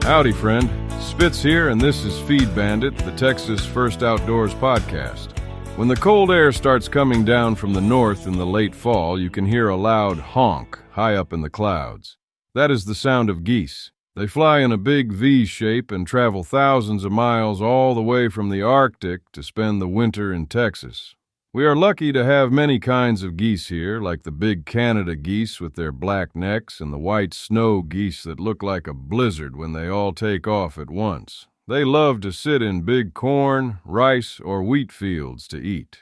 Howdy, friend. Spitz here, and this is Feed Bandit, the Texas First Outdoors podcast. When the cold air starts coming down from the north in the late fall, you can hear a loud honk high up in the clouds. That is the sound of geese. They fly in a big V shape and travel thousands of miles all the way from the Arctic to spend the winter in Texas. We are lucky to have many kinds of geese here, like the big Canada geese with their black necks and the white snow geese that look like a blizzard when they all take off at once. They love to sit in big corn, rice, or wheat fields to eat.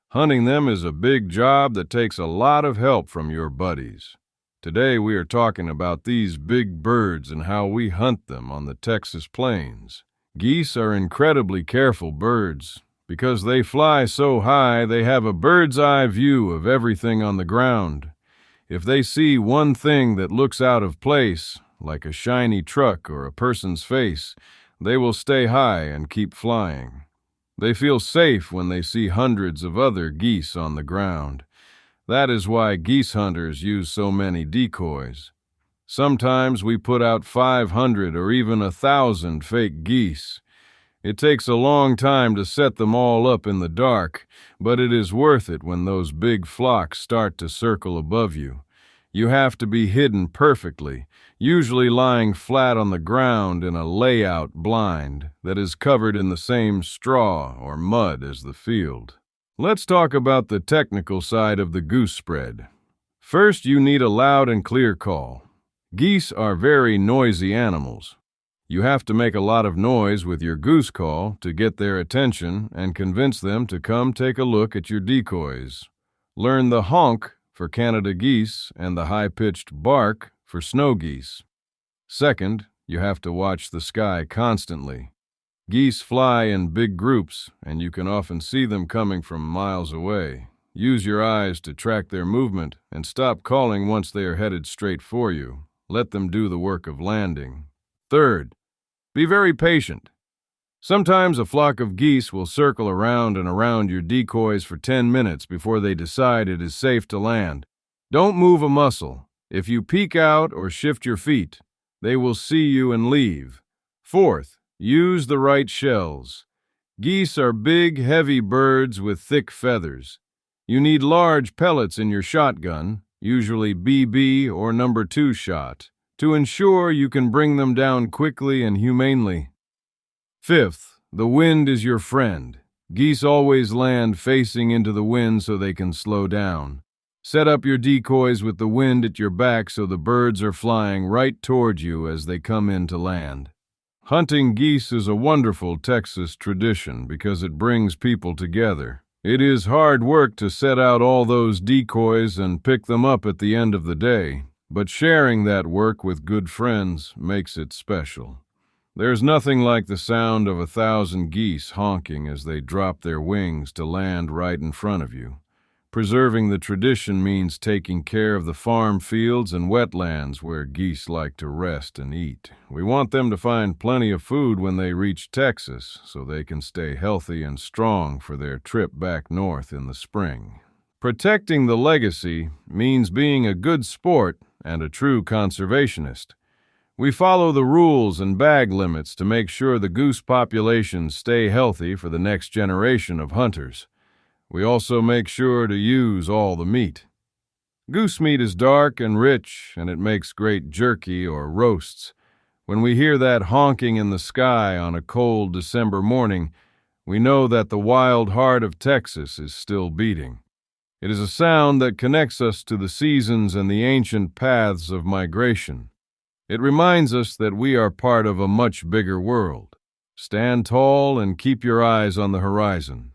Hunting them is a big job that takes a lot of help from your buddies. Today we are talking about these big birds and how we hunt them on the Texas plains. Geese are incredibly careful birds. Because they fly so high, they have a bird's-eye view of everything on the ground. If they see one thing that looks out of place, like a shiny truck or a person's face, they will stay high and keep flying. They feel safe when they see hundreds of other geese on the ground. That is why geese hunters use so many decoys. Sometimes we put out 500 or even 1,000 fake geese. It takes a long time to set them all up in the dark, but it is worth it when those big flocks start to circle above you. You have to be hidden perfectly, usually lying flat on the ground in a layout blind that is covered in the same straw or mud as the field. Let's talk about the technical side of the goose spread. First, you need a loud and clear call. Geese are very noisy animals. You have to make a lot of noise with your goose call to get their attention and convince them to come take a look at your decoys. Learn the honk for Canada geese and the high-pitched bark for snow geese. Second, you have to watch the sky constantly. Geese fly in big groups, and you can often see them coming from miles away. Use your eyes to track their movement and stop calling once they are headed straight for you. Let them do the work of landing. Third, be very patient. Sometimes a flock of geese will circle around and around your decoys for 10 minutes before they decide it is safe to land. Don't move a muscle. If you peek out or shift your feet, they will see you and leave. Fourth, use the right shells. Geese are big, heavy birds with thick feathers. You need large pellets in your shotgun, usually BB or number 2 shot, to ensure you can bring them down quickly and humanely. Fifth, the wind is your friend. Geese always land facing into the wind so they can slow down. Set up your decoys with the wind at your back so the birds are flying right toward you as they come in to land. Hunting geese is a wonderful Texas tradition because it brings people together. It is hard work to set out all those decoys and pick them up at the end of the day. But sharing that work with good friends makes it special. There's nothing like the sound of 1,000 geese honking as they drop their wings to land right in front of you. Preserving the tradition means taking care of the farm fields and wetlands where geese like to rest and eat. We want them to find plenty of food when they reach Texas so they can stay healthy and strong for their trip back north in the spring. Protecting the legacy means being a good sport and a true conservationist. We follow the rules and bag limits to make sure the goose populations stay healthy for the next generation of hunters. We also make sure to use all the meat. Goose meat is dark and rich, and it makes great jerky or roasts. When we hear that honking in the sky on a cold December morning, we know that the wild heart of Texas is still beating. It is a sound that connects us to the seasons and the ancient paths of migration. It reminds us that we are part of a much bigger world. Stand tall and keep your eyes on the horizon.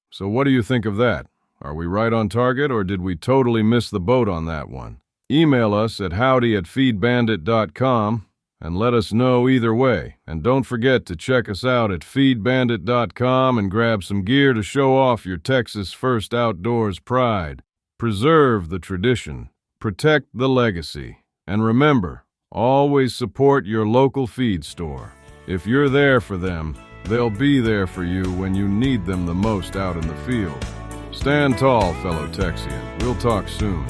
So what do you think of that? Are we right on target or did we totally miss the boat on that one? Email us at howdy@feedbandit.com and let us know either way. And don't forget to check us out at feedbandit.com and grab some gear to show off your Texas First Outdoors pride. Preserve the tradition, protect the legacy, and remember, always support your local feed store. If you're there for them, they'll be there for you when you need them the most out in the field. Stand tall, fellow Texian. We'll talk soon.